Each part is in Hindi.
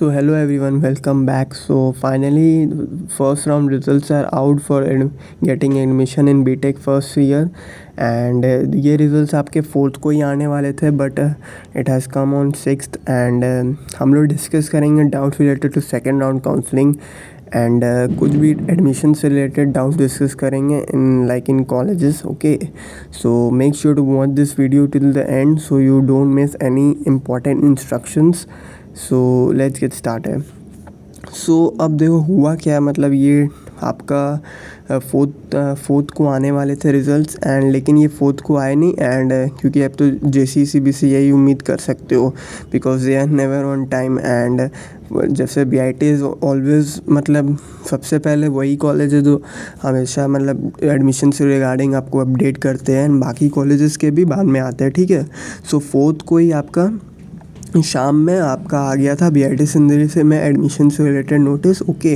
So hello everyone, welcome back. So finally, first round results are out for getting admission in BTech first year, and ये results आपके फोर्थ को ही आने वाले थे, but it has come on 6th, and हम लोग डिस्कस करेंगे doubt related to second round counselling and कुछ भी एडमिशन से रिलेटेड डाउट डिस्कस करेंगे in colleges. Okay, so make sure to watch this video till the end so you don't miss any important instructions. So let's get started. So अब देखो हुआ क्या, मतलब ये आपका फोर्थ को आने वाले थे रिज़ल्ट्स, एंड लेकिन ये फोर्थ को आए नहीं. एंड क्योंकि अब तो JCCB से यही उम्मीद कर सकते हो because they are never on time. And जैसे BIT इज़ ऑलवेज़, मतलब सबसे पहले वही कॉलेज है जो हमेशा मतलब एडमिशन से रिगार्डिंग आपको अपडेट करते हैं, एंड बाकी कॉलेजेस के भी बाद में आते हैं. ठीक है, सो फोर्थ को ही आपका शाम में आपका आ गया था BIT सिंदरी से मैं एडमिशन से related notice. Okay,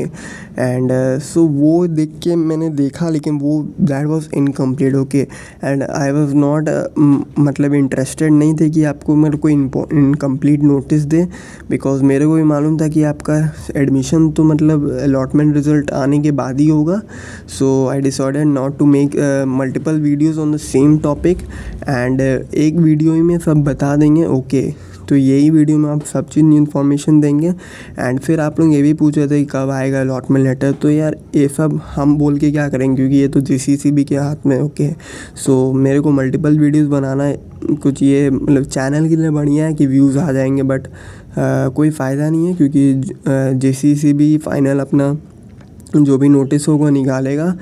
and so वो देख के मैंने देखा, लेकिन वो that was incomplete. Okay, and I was not मतलब इंटरेस्टेड नहीं थे कि आपको मेरे को इनकम्प्लीट नोटिस दे, बिकॉज मेरे को भी मालूम था कि आपका एडमिशन तो मतलब अलॉटमेंट रिजल्ट आने के बाद ही होगा. So I decided not to make multiple videos on the same topic, and एक वीडियो ही में सब बता देंगे. ओके, तो यही वीडियो में आप सब चीज़ न्यू इन्फॉर्मेशन देंगे. एंड फिर आप लोग ये भी पूछ रहे थे कि कब आएगा अलॉटमेंट लेटर, तो यार ये सब हम बोल के क्या करेंगे, क्योंकि ये तो JCCB के हाथ में. ओके, सो मेरे को मल्टीपल वीडियोस बनाना है. कुछ ये मतलब चैनल के लिए बढ़िया है कि व्यूज़ आ जाएंगे, बट कोई फ़ायदा नहीं है, क्योंकि JCCB फाइनल अपना जो भी नोटिस होगा निकालेगा,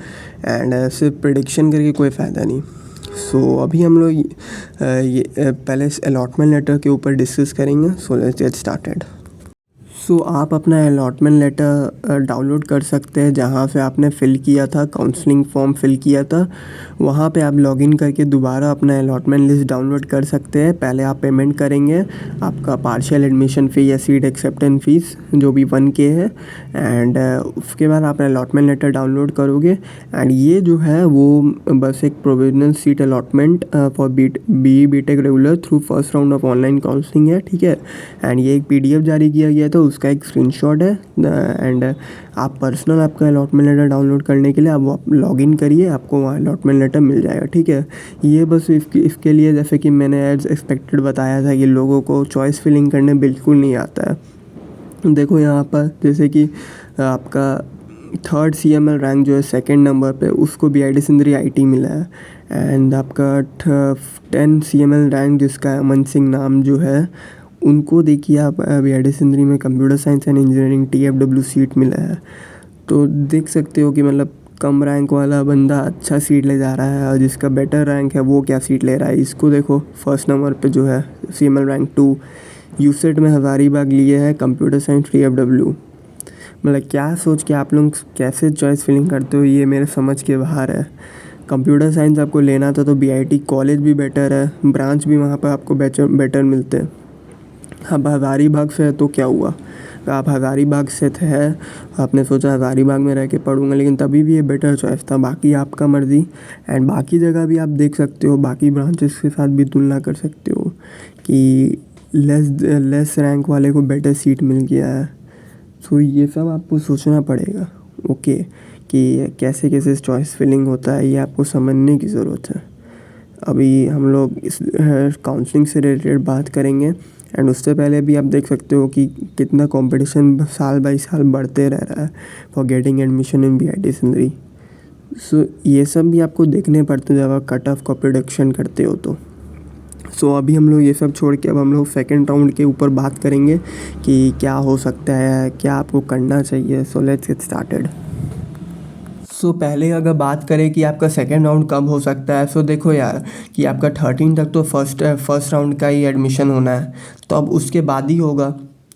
एंड सिर्फ प्रेडिक्शन करके कोई फ़ायदा नहीं. सो अभी हम लोग ये पहले अलॉटमेंट लेटर के ऊपर डिस्कस करेंगे. So let's get started. So आप अपना अलॉटमेंट लेटर डाउनलोड कर सकते हैं जहाँ से आपने फ़िल किया था, काउंसलिंग फॉर्म फिल किया था. वहाँ पे आप लॉगिन करके दोबारा अपना अलॉटमेंट लिस्ट डाउनलोड कर सकते हैं. पहले आप पेमेंट करेंगे आपका पार्शियल एडमिशन फ़ी या सीट एक्सेप्टेंस फीस जो भी 1K है, एंड उसके बाद आप अलॉटमेंट लेटर डाउनलोड करोगे. एंड ये जो है वो बस एक provisional seat allotment for BTech regular through first round of online counselling है. ठीक है, एंड ये एक PDF जारी किया गया था, उसका एक स्क्रीनशॉट है. एंड आप पर्सनल आपका अलॉटमेंट लेटर डाउनलोड करने के लिए आप लॉगिन करिए, आपको वहाँ अलॉटमेंट लेटर मिल जाएगा. ठीक है, ये बस इसके लिए जैसे कि मैंने एज एक्सपेक्टेड बताया था कि लोगों को चॉइस फिलिंग करने बिल्कुल नहीं आता है. देखो यहाँ पर जैसे कि आपका 3rd CML रैंक जो है 2nd नंबर पे, उसको BIT सिंदरी IT मिला है. एंड आपका 10 CML रैंक जिसका अमन सिंह नाम जो है, उनको देखिए आप BIT सिंदरी में computer science and engineering TFW seat मिला है. तो देख सकते हो कि मतलब कम रैंक वाला बंदा अच्छा सीट ले जा रहा है, और जिसका बेटर रैंक है वो क्या सीट ले रहा है. इसको देखो, फर्स्ट नंबर पे जो है CML रैंक 2 यूसेट में हज़ारीबाग लिए है कंप्यूटर साइंस TFW. मतलब क्या सोच के आप लोग कैसे चॉइस फिलिंग करते हो, ये मेरे समझ के बाहर है. कंप्यूटर साइंस आपको लेना था तो BIT कॉलेज भी बेटर है, ब्रांच भी वहाँ पर आपको बेटर मिलते हैं. अब हज़ारीबाग से है तो क्या हुआ, आप हज़ारीबाग से थे, आपने सोचा हज़ारीबाग में रह के पढ़ूँगा, लेकिन तभी भी ये बेटर चॉइस था. बाकी आपका मर्ज़ी. एंड बाकी जगह भी आप देख सकते हो, बाकी ब्रांचेस के साथ भी तुलना कर सकते हो कि लेस रैंक वाले को बेटर सीट मिल गया है. सो ये सब आपको सोचना पड़ेगा. ओके, कि कैसे कैसे चॉइस फिलिंग होता है, ये आपको समझने की ज़रूरत है. अभी हम लोग इस काउंसलिंग से रिलेटेड बात करेंगे, एंड उससे पहले भी आप देख सकते हो कि कितना कंपटीशन साल बाई साल बढ़ते रह रहा है for getting admission in BIT Sindri. So ये सब भी आपको देखने पड़ते जब आप कट ऑफ का प्रोडक्शन करते हो तो. सो अभी हम लोग ये सब छोड़ के अब हम लोग सेकेंड राउंड के ऊपर बात करेंगे कि क्या हो सकता है, क्या आपको करना चाहिए. So let's get started. So पहले अगर बात करें कि आपका सेकेंड राउंड कब हो सकता है, सो देखो यार कि आपका 13 तक तो फर्स्ट राउंड का ही एडमिशन होना है, तो अब उसके बाद ही होगा.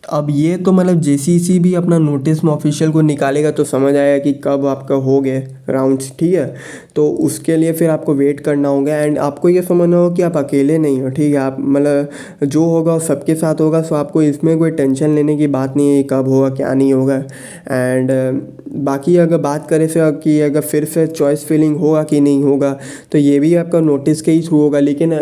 अब ये तो मतलब JCC भी अपना नोटिस में ऑफिशियल को निकालेगा तो समझ आएगा कि कब आपका हो गए राउंड्स. ठीक है, तो उसके लिए फिर आपको वेट करना होगा. एंड आपको ये समझना होगा कि आप अकेले नहीं हो. ठीक है, आप मतलब जो होगा वो सबके साथ होगा. सो आपको इसमें कोई टेंशन लेने की बात नहीं है कब होगा क्या नहीं होगा. एंड बाकी अगर बात करें फिर कि अगर फिर से चॉइस फिलिंग होगा कि नहीं होगा, तो ये भी आपका नोटिस के ही थ्रू होगा. लेकिन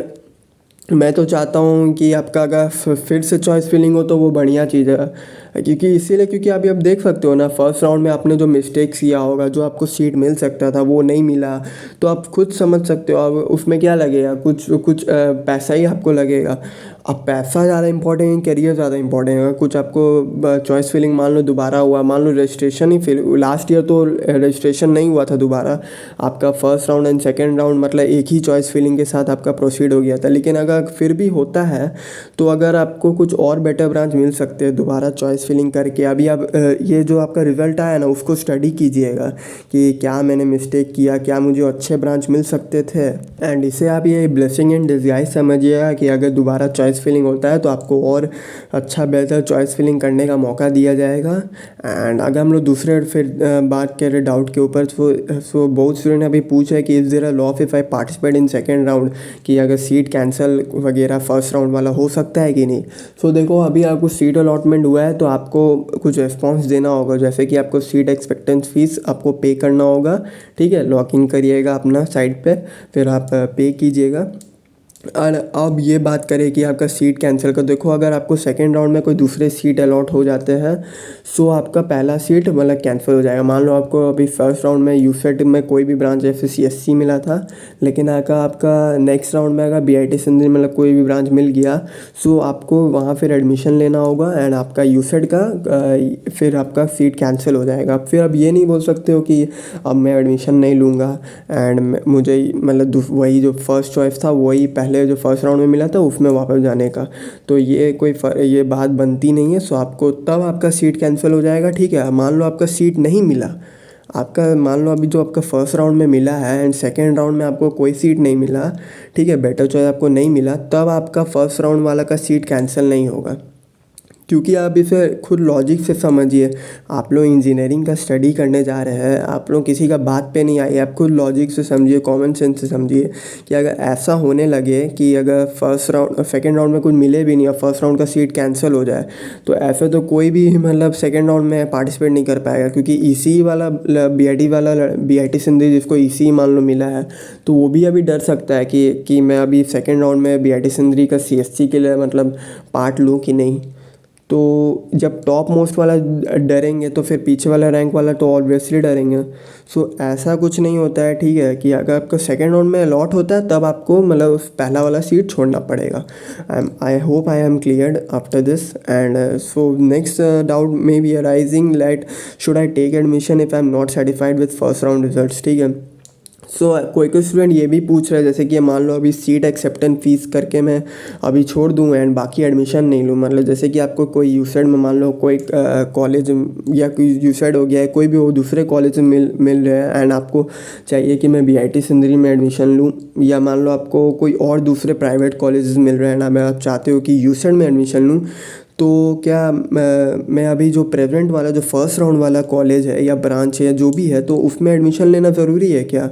मैं तो चाहता हूँ कि आपका अगर फिर से चॉइस फिलिंग हो तो वो बढ़िया चीज़ है, क्योंकि इसीलिए क्योंकि अभी आप देख सकते हो ना, फर्स्ट राउंड में आपने जो मिस्टेक्स किया होगा, जो आपको सीट मिल सकता था वो नहीं मिला, तो आप खुद समझ सकते हो। अब उसमें क्या लगेगा, कुछ कुछ पैसा ही आपको लगेगा। अब पैसा ज़्यादा इंपॉर्टेंट है, करियर ज़्यादा इंपॉर्टेंट है। कुछ आपको चॉइस फिलिंग मान लो दोबारा हुआ, मान लो रजिस्ट्रेशन ही फिल, लास्ट ईयर तो रजिस्ट्रेशन नहीं हुआ था दोबारा, आपका first round and second round मतलब एक ही चॉइस फिलिंग के साथ आपका प्रोसीड हो गया था। लेकिन अगर फिर भी होता है तो अगर आपको कुछ और बेटर ब्रांच मिल सकते हैं दोबारा चॉइस फिलिंग करके, अभी आप ये जो आपका रिज़ल्ट आया ना उसको स्टडी कीजिएगा कि क्या मैंने मिस्टेक किया, क्या मुझे अच्छे ब्रांच मिल सकते थे। एंड इसे आप ये ब्लेसिंग इन डिस्गाइज समझिएगा कि अगर दोबारा चॉइस फिलिंग होता है तो आपको और अच्छा बेहतर चॉइस फिलिंग करने का मौका दिया जाएगा। एंड अगर हम लोग दूसरे फिर बात करें डाउट के ऊपर, सो बहुत स्टूडेंट अभी पूछा है कि is there a law if I participate in second round, कि अगर सीट कैंसिल वगैरह फर्स्ट राउंड वाला हो सकता है कि नहीं। सो देखो, अभी आपको सीट अलॉटमेंट हुआ है तो आपको कुछ रिस्पॉन्स देना होगा, जैसे कि आपको सीट एक्सपेक्टेंस फीस आपको पे करना होगा, ठीक है। लॉग इन करिएगा अपना साइट पे, फिर आप पे कीजिएगा। और अब ये बात करें कि आपका सीट कैंसिल कर, देखो अगर आपको सेकेंड राउंड में कोई दूसरे सीट अलॉट हो जाते हैं सो आपका पहला सीट मतलब कैंसिल हो जाएगा। मान लो आपको अभी फर्स्ट राउंड में यूसेट में कोई भी ब्रांच FCSC मिला था, लेकिन अगर आपका नेक्स्ट राउंड में अगर BIT सिंधी मतलब कोई भी ब्रांच मिल गया, सो आपको वहाँ फिर एडमिशन लेना होगा एंड आपका यूसेट का फिर आपका सीट कैंसिल हो जाएगा। फिर अब ये नहीं बोल सकते हो कि अब मैं एडमिशन नहीं लूँगा एंड मुझे मतलब वही जो फर्स्ट चॉइस था वही पहले जो फर्स्ट राउंड में मिला था उसमें वापस जाने का, तो ये कोई ये बात बनती नहीं है। सो आपको तब आपका सीट कैंसिल हो जाएगा, ठीक है। मान लो आपका सीट नहीं मिला, आपका मान लो अभी जो आपका फर्स्ट राउंड में मिला है एंड सेकेंड राउंड में आपको कोई सीट नहीं मिला, ठीक है, बेटर चॉइस आपको नहीं मिला, तब आपका फर्स्ट राउंड वाला का सीट कैंसिल नहीं होगा। क्योंकि आप इसे खुद लॉजिक से समझिए, आप लोग इंजीनियरिंग का स्टडी करने जा रहे हैं, आप लोग किसी का बात पे नहीं आइए, आप खुद लॉजिक से समझिए, कॉमन सेंस से समझिए कि अगर ऐसा होने लगे कि अगर फर्स्ट राउंड सेकेंड राउंड में कुछ मिले भी नहीं और फर्स्ट राउंड का सीट कैंसिल हो जाए, तो ऐसे तो कोई भी मतलब सेकेंड राउंड में पार्टिसिपेट नहीं कर पाएगा। क्योंकि ECE वाला BIT सिंधी जिसको ECE मान लो मिला है, तो वो भी अभी डर सकता है कि मैं अभी सेकेंड राउंड में BIT सिंधी का CSC के लिए मतलब पार्ट लूँ कि नहीं। तो जब टॉप मोस्ट वाला डरेंगे तो फिर पीछे वाला रैंक वाला तो ऑब्वियसली डरेंगे। सो ऐसा कुछ नहीं होता है, ठीक है, कि अगर आपका सेकेंड राउंड में अलॉट होता है तब आपको मतलब पहला वाला सीट छोड़ना पड़ेगा। I hope I am cleared after this. And so next doubt may be arising that should I take admission if I am not satisfied with first round results, ठीक है। सो कोई कोई स्टूडेंट ये भी पूछ रहे हैं जैसे कि मान लो अभी सीट एक्सेप्टेंस फीस करके मैं अभी छोड़ दूँ एंड बाकी एडमिशन नहीं लूँ, मतलब जैसे कि आपको कोई यूसेड में मान लो कोई कॉलेज या कोई यूसेड हो गया है, कोई भी वो दूसरे कॉलेज में मिल रहे हैं एंड आपको चाहिए कि मैं BIT सिंदरी में एडमिशन लूँ, या मान लो आपको कोई और दूसरे प्राइवेट कॉलेजेस मिल रहे हैं ना, मैं आप चाहते हो कि यूसेड में एडमिशन लूँ, तो क्या मैं अभी जो प्रेजेंट वाला जो फर्स्ट राउंड वाला कॉलेज है या ब्रांच है या जो भी है तो उसमें एडमिशन लेना ज़रूरी है क्या।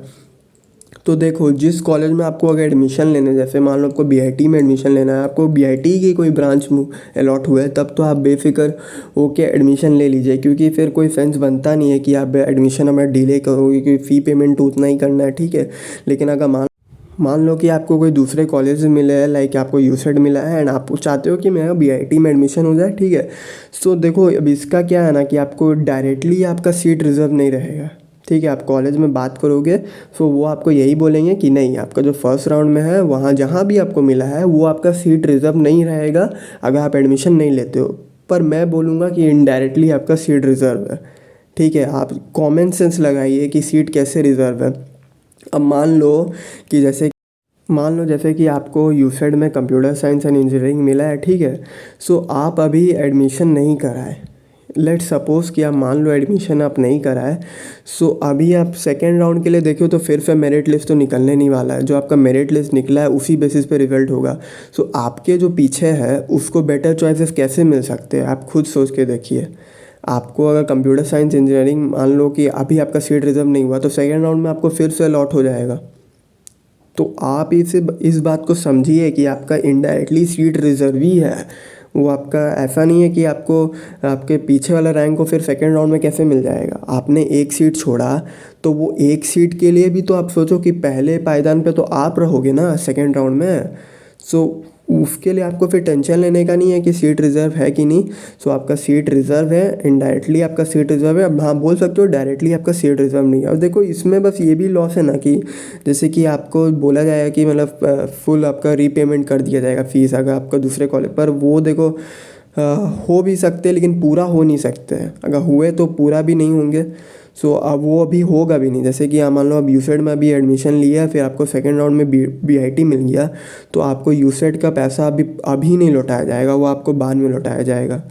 तो देखो, जिस कॉलेज में आपको अगर एडमिशन लेने, जैसे मान लो आपको BIT में एडमिशन लेना है, आपको BIT की कोई ब्रांच अलॉट हुआ है, तब तो आप बेफिक्र होके एडमिशन ले लीजिए, क्योंकि फिर कोई सेंस बनता नहीं है कि आप एडमिशन हमें डिले करोगे, क्योंकि फ़ी पेमेंट तो उतना ही करना है, ठीक है। लेकिन अगर मान लो कि आपको कोई दूसरे कॉलेज मिले हैं, लाइक आपको यूसेड मिला है एंड आप चाहते हो कि मेरा BIT में एडमिशन हो जाए, ठीक है। सो देखो, अब इसका क्या है ना कि आपको डायरेक्टली आपका सीट रिज़र्व नहीं रहेगा, ठीक है। आप कॉलेज में बात करोगे तो वो आपको यही बोलेंगे कि नहीं, आपका जो फर्स्ट राउंड में है वहाँ जहाँ भी आपको मिला है वो आपका सीट रिज़र्व नहीं रहेगा अगर आप एडमिशन नहीं लेते हो। पर मैं बोलूँगा कि इनडायरेक्टली आपका सीट रिज़र्व है, ठीक है। आप कॉमन सेंस लगाइए कि सीट कैसे रिज़र्व है। अब मान लो जैसे कि आपको यूसेड में कंप्यूटर साइंस एंड इंजीनियरिंग मिला है, ठीक है। सो आप अभी एडमिशन नहीं कराए, लेट सपोज़ कि आप मान लो एडमिशन आप नहीं कराए, सो अभी आप सेकेंड राउंड के लिए देखो तो फिर से मेरिट लिस्ट तो निकलने नहीं वाला है, जो आपका मेरिट लिस्ट निकला है उसी बेसिस पे रिजल्ट होगा। सो आपके जो पीछे है उसको बेटर चॉइसेस कैसे मिल सकते हैं, आप खुद सोच के देखिए। आपको अगर कंप्यूटर साइंस इंजीनियरिंग मान लो कि अभी आपका सीट रिजर्व नहीं हुआ तो सेकेंड राउंड में आपको फिर से अलॉट हो जाएगा। तो आप इस बात को समझिए कि आपका इनडायरेक्टली सीट रिजर्व ही है, वो आपका ऐसा नहीं है कि आपको आपके पीछे वाला रैंक को फिर सेकेंड राउंड में कैसे मिल जाएगा। आपने एक सीट छोड़ा तो वो एक सीट के लिए भी तो आप सोचो कि पहले पायदान पे तो आप रहोगे ना सेकेंड राउंड में। सो उसके लिए आपको फिर टेंशन लेने का नहीं है कि सीट रिज़र्व है कि नहीं। सो आपका सीट रिज़र्व है, इनडायरेक्टली आपका सीट रिज़र्व है। अब हाँ बोल सकते हो डायरेक्टली आपका सीट रिज़र्व नहीं है। और देखो इसमें बस ये भी लॉस है ना कि जैसे कि आपको बोला जाएगा कि मतलब फुल आपका रीपेमेंट कर दिया जाएगा फ़ीस अगर आपका दूसरे कॉलेज पर, वो देखो हो भी सकते हैं लेकिन पूरा हो नहीं सकते हैं। अगर हुए तो पूरा भी नहीं होंगे। सो अब वो अभी होगा भी नहीं। जैसे कि मान लो अब यूसेट में अभी एडमिशन लिया, फिर आपको सेकेंड राउंड में बीआईटी मिल गया, तो आपको यूसेट का पैसा अभी नहीं लौटाया जाएगा, वो आपको बाद में लौटाया जाएगा।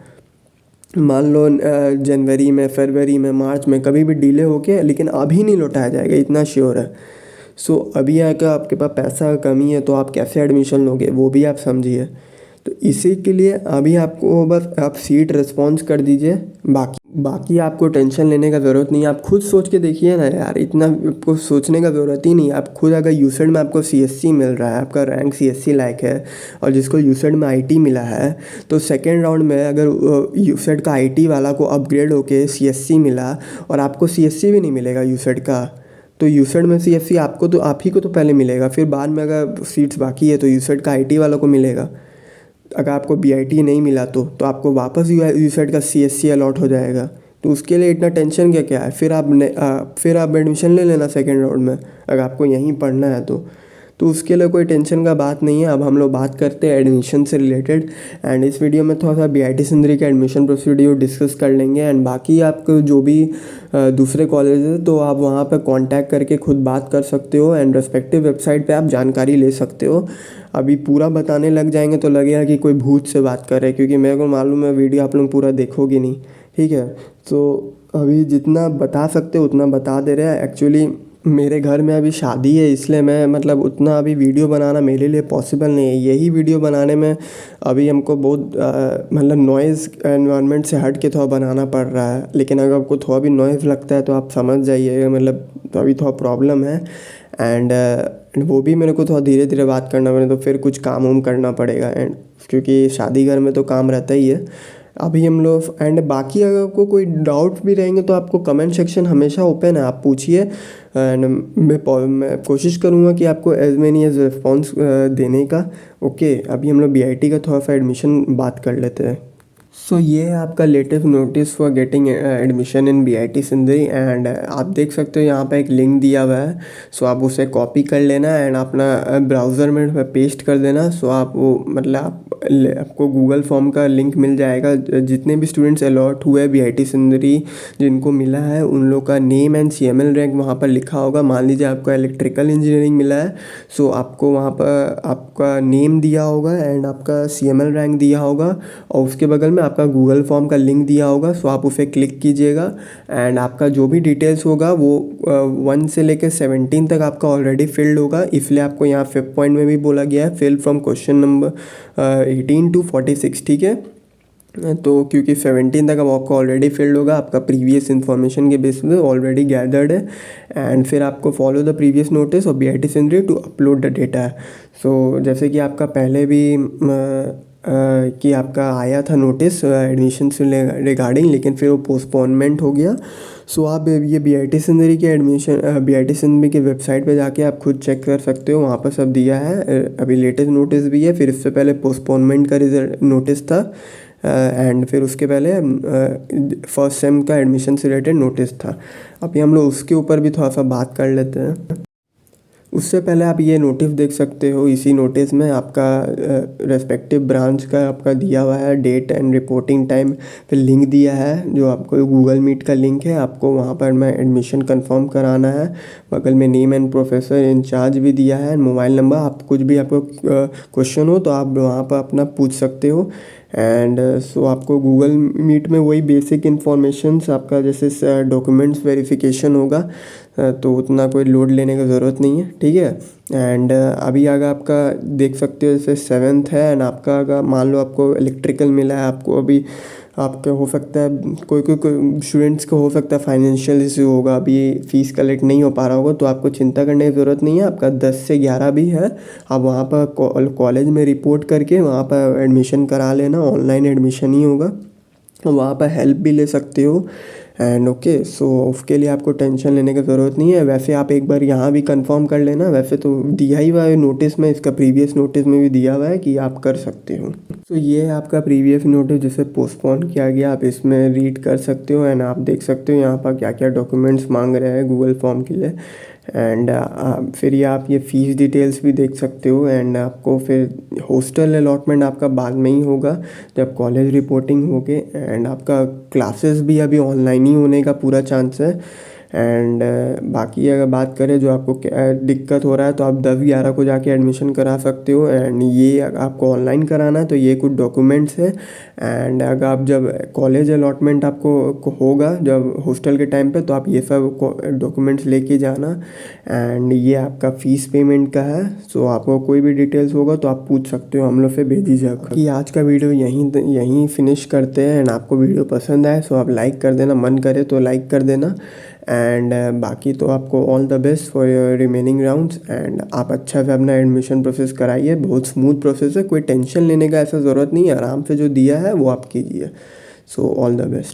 मान लो जनवरी में, फरवरी में, मार्च में कभी भी डिले होके, लेकिन अभी नहीं लौटाया जाएगा, इतना श्योर है। सो अभी अगर आपके पास पैसा कमी है तो आप कैसे एडमिशन लोगे वो भी आप समझिए। तो इसी के लिए अभी आपको बस आप सीट रिस्पॉन्स कर दीजिए, बाकी आपको टेंशन लेने का ज़रूरत नहीं है। आप खुद सोच के देखिए ना यार, इतना आपको सोचने का ज़रूरत ही नहीं है। आप खुद अगर यूसेट में आपको सीएससी मिल रहा है, आपका रैंक सीएससी लायक है, और जिसको यूसेट में आईटी मिला है, तो सेकेंड राउंड में अगर यूसेट का आईटी वाला को अपग्रेड होके सीएससी मिला और आपको सीएससी भी नहीं मिलेगा यूसेट का, तो यूसेट में सीएससी आपको तो आप ही को तो पहले मिलेगा, फिर बाद में अगर सीट्स बाकी है तो यूसेट का आईटी वालों को मिलेगा। अगर आपको बीआईटी नहीं मिला तो आपको वापस यूसेट का सीएससी अलॉट हो जाएगा। तो उसके लिए इतना टेंशन क्या है। फिर आप एडमिशन ले लेना सेकेंड राउंड में अगर आपको यहीं पढ़ना है तो उसके लिए कोई टेंशन का बात नहीं है। अब हम लोग बात करते हैं एडमिशन से रिलेटेड, एंड इस वीडियो में थोड़ा सा बीआईटी सिंदरी का एडमिशन प्रोसीड्यूर डिस्कस कर लेंगे। एंड बाकी आपको जो भी दूसरे कॉलेज है तो आप वहाँ पर कांटेक्ट करके खुद बात कर सकते हो, एंड रेस्पेक्टिव वेबसाइट पे आप जानकारी ले सकते हो। अभी पूरा बताने लग जाएंगे तो लगेगा कि कोई भूत से बात कर रहे हैं, क्योंकि मेरे को मालूम है वीडियो आप लोग पूरा देखोगे नहीं, ठीक है। तो अभी जितना बता सकते हो उतना बता दे रहे हैं। एक्चुअली मेरे घर में अभी शादी है, इसलिए मैं मतलब उतना अभी वीडियो बनाना मेरे लिए पॉसिबल नहीं है। यही वीडियो बनाने में अभी हमको बहुत मतलब नॉइज़ एनवायरनमेंट से हट के थोड़ा बनाना पड़ रहा है। लेकिन अगर आपको थोड़ा भी नॉइज़ लगता है तो आप समझ जाइए, मतलब तो अभी थोड़ा प्रॉब्लम है। एंड वो भी मेरे को थोड़ा धीरे धीरे बात करना पड़ेगा, तो फिर कुछ काम वाम करना पड़ेगा। एंड क्योंकि शादी घर में तो काम रहता ही है अभी हम लोग। एंड बाकी अगर आपको कोई डाउट भी रहेंगे तो आपको कमेंट सेक्शन हमेशा ओपन है, आप पूछिए। एंड मैं कोशिश करूँगा कि आपको एज मैनी एज रिस्पॉन्स देने का। ओके, अभी हम लोग बीआईटी का थोड़ा सा एडमिशन बात कर लेते हैं। सो ये है आपका latest notice for getting admission in BIT Sindri. And आप देख सकते हो यहाँ पे एक लिंक दिया हुआ है। सो आप उसे कॉपी कर लेना एंड अपना ब्राउज़र में पेस्ट कर देना। सो आप वो मतलब आपको गूगल फॉर्म का लिंक मिल जाएगा। जितने भी स्टूडेंट्स अलॉट हुए बीआईटी सिंदरी जिनको मिला है उन लोग का नेम एंड सीएमएल रैंक वहाँ पर लिखा होगा। मान लीजिए आपको इलेक्ट्रिकल इंजीनियरिंग मिला है, सो आपको वहाँ पर आपका नेम दिया होगा एंड आपका सीएमएल रैंक दिया होगा, और उसके बगल में आपका गूगल फॉर्म का लिंक दिया होगा। सो आप उसे क्लिक कीजिएगा एंड आपका जो भी डिटेल्स होगा वो 1 से लेकर 17 तक आपका ऑलरेडी फिल्ड होगा। इसलिए आपको यहाँ 5th पॉइंट में भी बोला गया है fill from question number 18 to 46, ठीक है। तो क्योंकि 17 तक अब आपको ऑलरेडी फिल्ड होगा, आपका प्रीवियस इन्फॉर्मेशन के बेस पे ऑलरेडी गैदर्ड है। एंड फिर आपको फॉलो द प्रीवियस नोटिस और BIT Sindri to upload the data. So जैसे कि आपका पहले भी कि आपका आया था नोटिस एडमिशन से रिगार्डिंग, लेकिन फिर वो पोस्टपोनमेंट हो गया। सो आप ये बीआईटी सिंदरी के एडमिशन बीआईटी सिंदरी की वेबसाइट पे जाके आप खुद चेक कर सकते हो, वहाँ पर सब दिया है। अभी लेटेस्ट नोटिस भी है, फिर इससे पहले पोस्टपोनमेंट का रिजल्ट नोटिस था, एंड फिर उसके पहले फर्स्ट सेम का एडमिशन से रिलेटेड नोटिस था। अभी हम लोग उसके ऊपर भी थोड़ा सा बात कर लेते हैं। उससे पहले आप ये नोटिस देख सकते हो। इसी नोटिस में आपका रेस्पेक्टिव ब्रांच का आपका दिया हुआ है डेट एंड रिपोर्टिंग टाइम, फिर लिंक दिया है जो आपको गूगल मीट का लिंक है, आपको वहाँ पर मैं एडमिशन कंफर्म कराना है। बगल में नेम एंड प्रोफेसर इंचार्ज भी दिया है, मोबाइल नंबर। आप कुछ भी आपको क्वेश्चन हो तो आप वहाँ पर अपना पूछ सकते हो। एंड सो आपको गूगल मीट में वही बेसिक इन्फॉर्मेशंस आपका जैसे डॉक्यूमेंट्स वेरिफिकेशन होगा, तो उतना कोई लोड लेने की ज़रूरत नहीं है, ठीक है। एंड अभी अगर आपका देख सकते हो जैसे 7th है एंड आपका अगर मान लो आपको इलेक्ट्रिकल मिला है, आपको अभी आपका हो सकता है कोई स्टूडेंट्स को हो सकता है फाइनेंशियल इशू होगा, अभी फ़ीस कलेक्ट नहीं हो पा रहा होगा, तो आपको चिंता करने की ज़रूरत नहीं है। आपका 10 से 11 भी है, आप वहाँ पर कॉलेज में रिपोर्ट करके वहाँ पर एडमिशन करा लेना। ऑनलाइन एडमिशन ही होगा, वहाँ पर हेल्प भी ले सकते हो। एंड ओके, सो उसके लिए आपको टेंशन लेने की ज़रूरत नहीं है। वैसे आप एक बार यहाँ भी कंफर्म कर लेना, वैसे तो दिया ही हुआ है नोटिस में, इसका प्रीवियस नोटिस में भी दिया हुआ है कि आप कर सकते हो। तो ये है आपका प्रीवियस नोटिस जिसे पोस्टपोन किया गया, आप इसमें रीड कर सकते हो एंड आप देख सकते हो यहाँ पर क्या क्या डॉक्यूमेंट्स मांग रहे हैं गूगल फॉर्म के लिए। एंड फिर ये आप ये फ़ीस डिटेल्स भी देख सकते हो। एंड आपको फिर हॉस्टल अलॉटमेंट आपका बाद में ही होगा जब कॉलेज रिपोर्टिंग होगी। एंड आपका क्लासेस भी अभी ऑनलाइन ही होने का पूरा चांस है। एंड बाकी अगर बात करें जो आपको क्या दिक्कत हो रहा है, तो आप 10/11 को जाके एडमिशन करा सकते हो। एंड ये अगर आपको ऑनलाइन कराना है तो ये कुछ डॉक्यूमेंट्स है। एंड अगर आप जब कॉलेज अलॉटमेंट आपको होगा जब हॉस्टल के टाइम पे, तो आप ये सब डॉक्यूमेंट्स लेके जाना। एंड ये आपका फ़ीस पेमेंट का है। सो आपको कोई भी डिटेल्स होगा तो आप पूछ सकते हो, हम लोग से भेजी जाएगा। कि आज का वीडियो यहीं फिनिश करते हैं। एंड आपको वीडियो पसंद आए सो आप लाइक कर देना, मन करे तो लाइक कर देना। एंड बाकी तो आपको all the best for your remaining rounds. And आप अच्छा से अपना एडमिशन प्रोसेस कराइए, बहुत स्मूथ प्रोसेस है, कोई टेंशन लेने का ऐसा ज़रूरत नहीं है, आराम से जो दिया है वो आप कीजिए। So all the best.